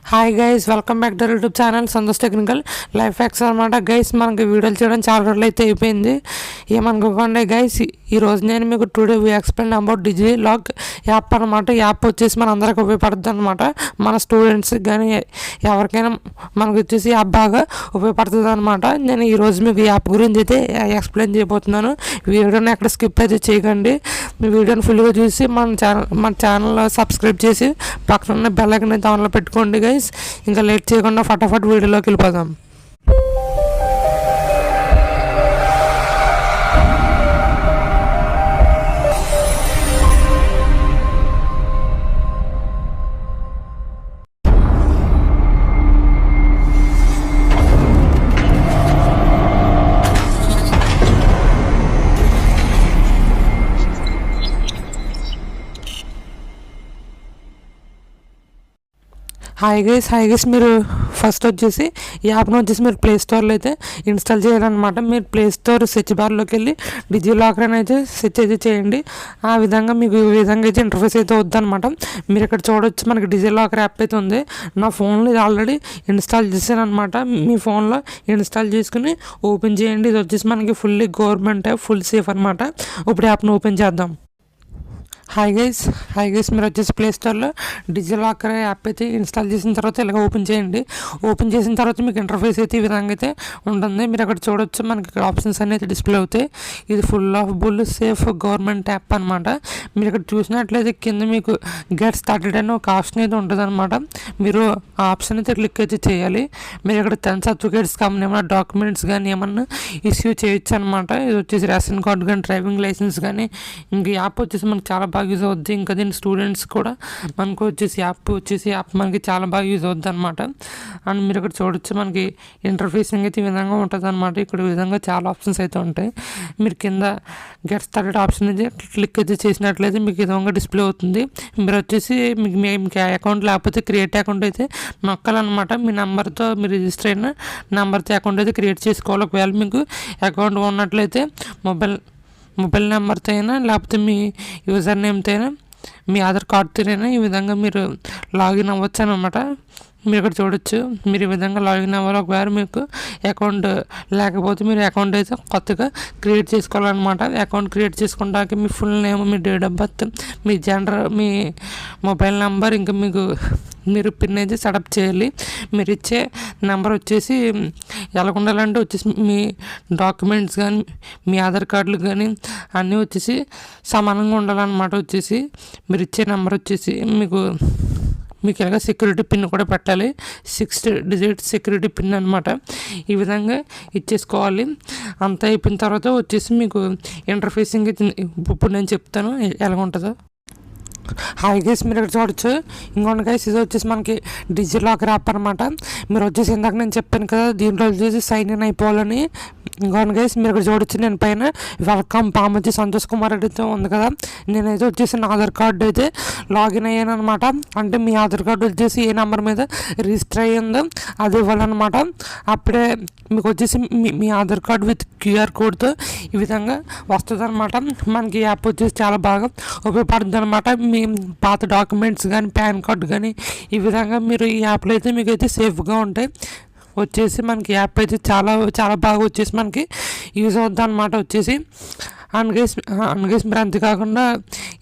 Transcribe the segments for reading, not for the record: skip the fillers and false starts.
Hi guys, welcome back to YouTube channel Santosh technical life hacks అనమాట. Guys, మనకి వీడియోలు చేయడం చాలా రోజులు అయితే అయిపోయింది. ఏమనుకోకండి గైస్, ఈరోజు నేను మీకు today we explain about DigiLocker app అనమాట. యాప్ వచ్చేసి మన అందరికి ఉపయోగపడుతుంది అనమాట. మన స్టూడెంట్స్ కానీ ఎవరికైనా మనకు వచ్చేసి యాప్ బాగా ఉపయోగపడుతుంది అనమాట. నేను ఈరోజు మీకు యాప్ గురించి అయితే ఎక్స్ప్లెయిన్ చేయబోతున్నాను. వీడియోని ఎక్కడ స్కిప్ అయితే చేయకండి. వీడియోని ఫుల్గా చూసి మన ఛానల్ సబ్స్క్రైబ్ చేసి పక్కన ఉన్న బెల్ ఐకాన్ అయితే ఆన్లో పెట్టుకోండి గైస్. ఇంకా లేట్ చేయకుండా ఫటాఫట్ వీడియోలోకి వెళ్ళిపోదాం. హాయ్ గైస్, మీరు ఫస్ట్ వచ్చేసి ఈ యాప్ను వచ్చేసి మీరు ప్లే స్టోర్లో అయితే ఇన్స్టాల్ చేయాలన్నమాట. మీరు ప్లే స్టోర్ సెర్చ్ బార్లోకి వెళ్ళి డిజిలాకర్ అని అయితే సెర్చ్ అయితే చేయండి. ఆ విధంగా మీకు ఈ విధంగా అయితే ఇంటర్ఫేస్ అయితే వద్దనమాట. మీరు ఇక్కడ చూడొచ్చు, మనకి డిజిలాకర్ యాప్ అయితే ఉంది. నా ఫోన్లో ఇది ఆల్రెడీ ఇన్స్టాల్ చేశాను అనమాట. మీ ఫోన్లో ఇన్స్టాల్ చేసుకుని ఓపెన్ చేయండి. ఇది వచ్చేసి మనకి fully government app, full safe అనమాట. ఇప్పుడు యాప్ను ఓపెన్ చేద్దాం. హాయ్ గైస్, మీరు వచ్చేసి ప్లే స్టోర్లో డిజిలాకర్ యాప్ అయితే ఇన్స్టాల్ చేసిన తర్వాత ఇలాగ ఓపెన్ చేయండి. ఓపెన్ చేసిన తర్వాత మీకు ఇంటర్ఫేస్ అయితే ఈ విధంగా అయితే ఉంటుంది. మీరు అక్కడ చూడొచ్చు, మనకి ఇక్కడ ఆప్షన్స్ అనేది డిస్ప్లే అవుతాయి. ఇది full of bull safe government app అనమాట. మీరు ఇక్కడ చూసినట్లయితే కింద మీకు గెట్ స్టార్టెడ్ అని ఒక ఆప్షన్ అయితే ఉంటుంది అనమాట. మీరు ఆ ఆప్షన్ అయితే క్లిక్ అయితే చేయాలి. మీరు ఇక్కడ 10 సర్టిఫికేట్స్ కానీ ఏమైనా డాక్యుమెంట్స్ కానీ ఏమన్నా ఇష్యూ చేయొచ్చు అనమాట. ఇది వచ్చేసి రేషన్ కార్డు కానీ డ్రైవింగ్ లైసెన్స్ కానీ. ఇంక యాప్ వచ్చేసి మనకి చాలా బాగా యూజ్ అవుద్ది. ఇంకా దీని స్టూడెంట్స్ కూడా మనకు వచ్చేసి యాప్ మనకి చాలా బాగా యూజ్ అవుద్ది అనమాట. అండ్ మీరు ఇక్కడ చూడొచ్చు, మనకి ఇంటర్ఫేసింగ్ అయితే ఈ విధంగా ఉంటుంది అనమాట. ఇక్కడ ఈ విధంగా చాలా ఆప్షన్స్ అయితే ఉంటాయి. మీరు కింద గెట్ స్టార్టెడ్ ఆప్షన్ అయితే క్లిక్ అయితే చేసినట్లయితే మీకు ఈ విధంగా డిస్ప్లే అవుతుంది. మీరు వచ్చేసి మీకు అకౌంట్ లేకపోతే క్రియేట్ అకౌంట్ అయితే నొక్కాలన్నమాట. మీ నెంబర్తో మీరు రిజిస్టర్ అయిన నెంబర్తో అకౌంట్ అయితే క్రియేట్ చేసుకోవాలి. ఒకవేళ మీకు అకౌంట్ ఉన్నట్లయితే మొబైల్ నెంబర్తో అయినా లేకపోతే మీ యూజర్ నేమ్తో అయినా మీ ఆధార్ కార్డుతో అయినా ఈ విధంగా మీరు లాగిన్ అవ్వచ్చు అనమాట. మీరు ఇక్కడ చూడొచ్చు, మీరు ఈ విధంగా లాగిన్ అవ్వాలి. ఒకవేళ మీకు అకౌంట్ లేకపోతే మీరు అకౌంట్ అయితే కొత్తగా క్రియేట్ చేసుకోవాలన్నమాట. అకౌంట్ క్రియేట్ చేసుకుంటాక మీ ఫుల్ నేమ్, మీ డేట్ ఆఫ్ బర్త్, మీ జెండర్, మీ మొబైల్ నెంబర్, ఇంకా మీరు పిన్ అయితే సెటప్ చేయాలి. మీరు ఇచ్చే నెంబర్ వచ్చేసి ఎలా ఉండాలంటే వచ్చేసి మీ డాక్యుమెంట్స్ కానీ మీ ఆధార్ కార్డులు కానీ అన్నీ వచ్చేసి సమానంగా ఉండాలన్నమాట. వచ్చేసి మీరు ఇచ్చే నెంబర్ వచ్చేసి మీకు ఇలాగ సెక్యూరిటీ పిన్ కూడా పెట్టాలి. 6 డిజిట్ సెక్యూరిటీ పిన్ అనమాట. ఈ విధంగా ఇచ్చేసుకోవాలి. అంతా అయిపోయిన తర్వాత వచ్చేసి మీకు ఇంటర్ఫేసింగ్ ఇప్పుడు నేను చెప్తాను ఎలా ఉంటుందో. హాయ్ గైస్, మీరు ఇక్కడ చూడొచ్చు. ఇంకోటి గైస్, ఇది వచ్చేసి మనకి డిజిలాకర్ యాప్ అనమాట. మీరు వచ్చేసి ఇందాక నేను చెప్పాను కదా, దీంట్లో వచ్చేసి సైన్ ఇన్ అయిపోవాలని. ఇంకోటి గైస్, మీరు ఇక్కడ చూడొచ్చు, నేను పైన వెల్కమ్ పామ్ వచ్చి సంతోష్ కుమార్ రెడ్డితో ఉంది కదా. నేనైతే వచ్చేసి నా ఆధార్ కార్డు అయితే లాగిన్ అయ్యాను అనమాట. అంటే మీ ఆధార్ కార్డు వచ్చేసి ఏ నెంబర్ మీద రిజిస్టర్ అయ్యిందో అది ఇవ్వాలన్నమాట. అప్పుడే మీకు వచ్చేసి మీ ఆధార్ కార్డు విత్ క్యూఆర్ కోడ్తో ఈ విధంగా వస్తుంది అనమాట. మనకి యాప్ వచ్చేసి చాలా బాగా ఉపయోగపడుతుంది అనమాట. మీ పాత డాక్యుమెంట్స్ కానీ పాన్ కార్డు కానీ ఈ విధంగా మీరు ఈ యాప్లో అయితే మీకు అయితే సేఫ్గా ఉంటాయి. వచ్చేసి మనకి యాప్ అయితే చాలా చాలా బాగా వచ్చేసి మనకి యూజ్ అవుద్ది అనమాట. వచ్చేసి అనగేసి మీరు అంతేకాకుండా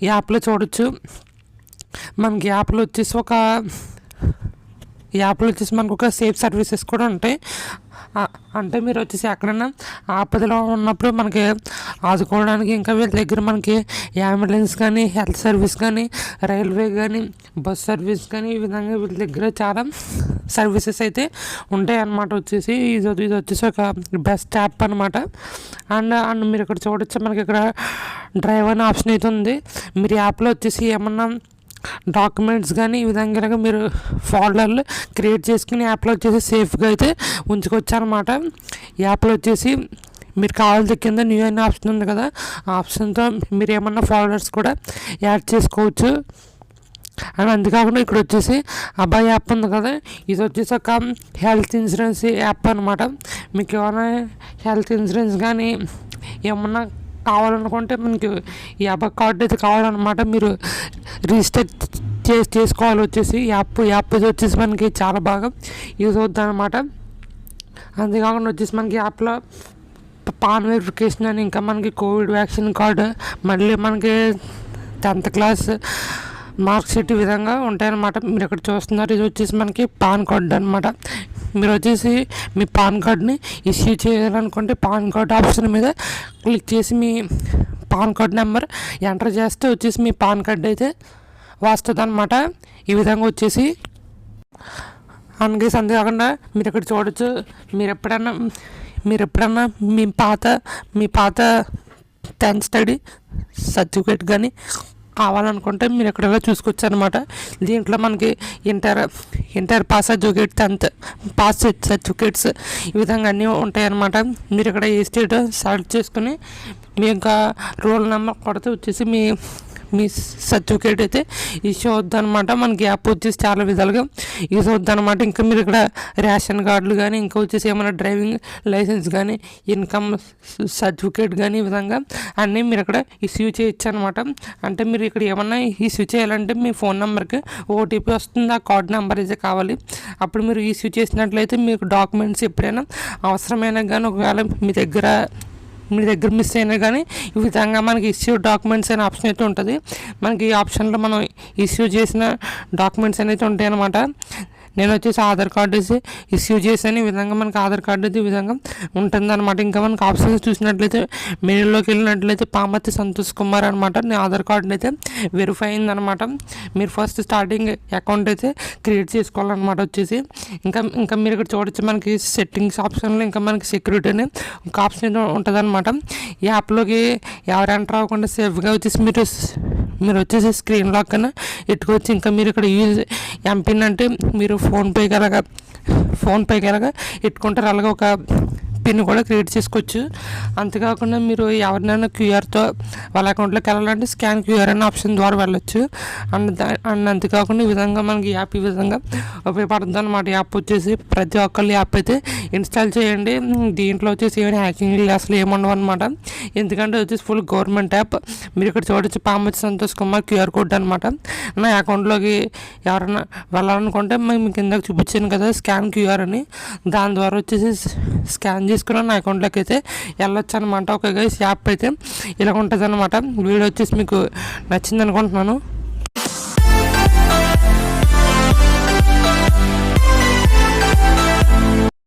ఈ యాప్లో చూడొచ్చు, మనకి యాప్లో వచ్చేసి మనకు ఒక సేఫ్ సర్వీసెస్ కూడా ఉంటాయి. అంటే మీరు వచ్చేసి ఎక్కడైనా ఆపదలో ఉన్నప్పుడు మనకి ఆదుకోవడానికి, ఇంకా వీళ్ళ దగ్గర మనకి అంబులెన్స్ కానీ హెల్త్ సర్వీస్ కానీ రైల్వే కానీ బస్ సర్వీస్ కానీ ఈ విధంగా వీళ్ళ దగ్గర చాలా సర్వీసెస్ అయితే ఉంటాయి అన్నమాట. వచ్చేసి ఇది వచ్చేసి ఒక బెస్ట్ యాప్ అనమాట. అండ్ మీరు ఇక్కడ చూడొచ్చు, మనకి ఇక్కడ డ్రైవ్ అనే ఆప్షన్ అయితే ఉంది. మీరు యాప్లో వచ్చేసి ఏమన్నా డాక్యుమెంట్స్ కానీ ఈ విధంగా మీరు ఫోల్డర్లు క్రియేట్ చేసుకుని యాప్లో వచ్చేసి సేఫ్గా అయితే ఉంచుకోవచ్చు అనమాట. యాప్లో వచ్చేసి మీరు కావాల్సిన కింద న్యూ అనే ఆప్షన్ ఉంది కదా, ఆ ఆప్షన్తో మీరు ఏమన్నా ఫోల్డర్స్ కూడా యాడ్ చేసుకోవచ్చు. అండ్ అంతేకాకుండా ఇక్కడ వచ్చేసి అబ్బాయి యాప్ ఉంది కదా, ఇది వచ్చేసి ఒక హెల్త్ ఇన్సూరెన్స్ యాప్ అనమాట. మీకు ఏమైనా హెల్త్ ఇన్సూరెన్స్ కానీ ఏమన్నా కావాలనుకుంటే మనకి ఈ అబ్బాయి కార్డు అయితే కావాలన్నమాట. మీరు రిజిస్టర్ చేసుకోవాలి వచ్చేసి యాప్ ఇది వచ్చేసి మనకి చాలా బాగా యూజ్ అవుతుంది అనమాట. అంతేకాకుండా వచ్చేసి మనకి యాప్లో పాన్ వెరిఫికేషన్ అని, ఇంకా మనకి కోవిడ్ వ్యాక్సిన్ కార్డు, మళ్ళీ మనకి 10th క్లాస్ మార్క్ షీట్ ఈ విధంగా ఉంటాయన్నమాట. మీరు ఇక్కడ చూస్తున్నారు, ఇది వచ్చేసి మనకి పాన్ కార్డు అనమాట. మీరు వచ్చేసి మీ పాన్ కార్డ్ని ఇష్యూ చేయాలనుకుంటే పాన్ కార్డ్ ఆప్షన్ మీద క్లిక్ చేసి మీ పాన్ కార్డ్ నెంబర్ ఎంటర్ చేస్తే వచ్చేసి మీ పాన్ కార్డ్ అయితే వస్తుంది అనమాట. ఈ విధంగా వచ్చేసి అందుకే అంతేకాకుండా మీరు ఇక్కడ చూడొచ్చు, మీరు ఎప్పుడన్నా మీ పాత 10th స్టడీ సర్టిఫికేట్ కానీ కావాలనుకుంటే మీరు ఎక్కడైనా చూసుకోవచ్చు అనమాట. దీంట్లో మనకి inter pass certificate, 10th pass certificates ఈ విధంగా అన్నీ ఉంటాయి అన్నమాట. మీరు ఇక్కడ ఏ స్టేట్ సెలెక్ట్ చేసుకుని మీ యొక్క రోల్ నెంబర్ కొడితే వచ్చేసి మీ సర్టిఫికేట్ అయితే ఇష్యూ అవుద్ది అనమాట. మనకి యాప్ వచ్చేసి చాలా విధాలుగా యూజ్ అవుద్ది అనమాట. ఇంకా మీరు ఇక్కడ రేషన్ కార్డులు కానీ, ఇంకా వచ్చేసి ఏమైనా డ్రైవింగ్ లైసెన్స్ కానీ, ఇన్కమ్ సర్టిఫికేట్ కానీ ఈ విధంగా అన్నీ మీరు ఇక్కడ ఇష్యూ చేయొచ్చు అనమాట. అంటే మీరు ఇక్కడ ఏమన్నా ఇష్యూ చేయాలంటే మీ ఫోన్ నెంబర్కి ఓటీపీ వస్తుంది, ఆ కార్డ్ నెంబర్ అయితే కావాలి. అప్పుడు మీరు ఇష్యూ చేసినట్లయితే మీకు డాక్యుమెంట్స్ ఎప్పుడైనా అవసరమైనా కానీ, ఒకవేళ మీ దగ్గర మిస్ అయినా కానీ ఈ విధంగా మనకి ఇష్యూ డాక్యుమెంట్స్ అనే ఆప్షన్ అయితే ఉంటుంది. మనకి ఈ ఆప్షన్లో మనం ఇష్యూ చేసిన డాక్యుమెంట్స్ అనేది ఉంటాయి అన్నమాట. నేను వచ్చేసి ఆధార్ కార్డు ఇష్యూ చేశాను. ఈ విధంగా మనకి ఆధార్ కార్డు అయితే ఈ విధంగా ఉంటుందన్నమాట. ఇంకా మనకి ఆప్షన్స్ చూసినట్లయితే మెనూలోకి వెళ్ళినట్లయితే పామర్తి సంతోష్ కుమార్ అనమాట. నేను ఆధార్ కార్డుని అయితే వెరిఫై అయిందనమాట. మీరు ఫస్ట్ స్టార్టింగ్ అకౌంట్ అయితే క్రియేట్ చేసుకోవాలన్నమాట. వచ్చేసి ఇంకా మీరు ఇక్కడ చూడొచ్చు, మనకి సెట్టింగ్స్ ఆప్షన్లో ఇంకా మనకి సెక్యూరిటీ అని ఒక ఆప్షన్ అయితే ఉంటుంది అనమాట. ఈ యాప్లోకి ఎవరు ఎంటర్ అవ్వకుండా సేఫ్గా వచ్చేసి మీరు వచ్చేసి స్క్రీన్ లాక్ కన్నా ఎట్టుకోవచ్చు. ఇంకా మీరు ఇక్కడ యూజ్ ఎంపిన్ అంటే మీరు ఫోన్పేకి అలాగా ఎట్టుకుంటారు. అలాగే ఒక పిన్ కూడా క్రియేట్ చేసుకోవచ్చు. అంతేకాకుండా మీరు ఎవరినైనా క్యూఆర్తో వాళ్ళ అకౌంట్లోకి వెళ్ళాలంటే స్కాన్ క్యూఆర్ అనే ఆప్షన్ ద్వారా వెళ్ళొచ్చు. అండ్ అంతేకాకుండా ఈ విధంగా మనకి యాప్ ఈ విధంగా ఉపయోగపడుతుంది అనమాట. యాప్ వచ్చేసి ప్రతి ఒక్కళ్ళు యాప్ అయితే ఇన్స్టాల్ చేయండి. దీంట్లో వచ్చేసి ఏమైనా హ్యాకింగ్ అసలు ఏముండవు అనమాట. ఎందుకంటే వచ్చేసి ఫుల్ గవర్నమెంట్ యాప్. మీరు ఇక్కడ చూడొచ్చు, పామర్తి సంతోష్ కుమార్ క్యూఆర్ కోడ్ అనమాట. నా అకౌంట్లోకి ఎవరైనా వెళ్ళాలనుకుంటే మేము కిందకి చూపించాను కదా స్కాన్ క్యూఆర్ అని, దాని ద్వారా వచ్చేసి స్కాన్ చేసుకుని నా అకౌంట్లోకి అయితే వెళ్ళొచ్చు అనమాట. ఓకే గైస్, యాప్ అయితే ఇలా ఉంటుంది అనమాట. వీడియో వచ్చేసి మీకు నచ్చింది అనుకుంటున్నాను.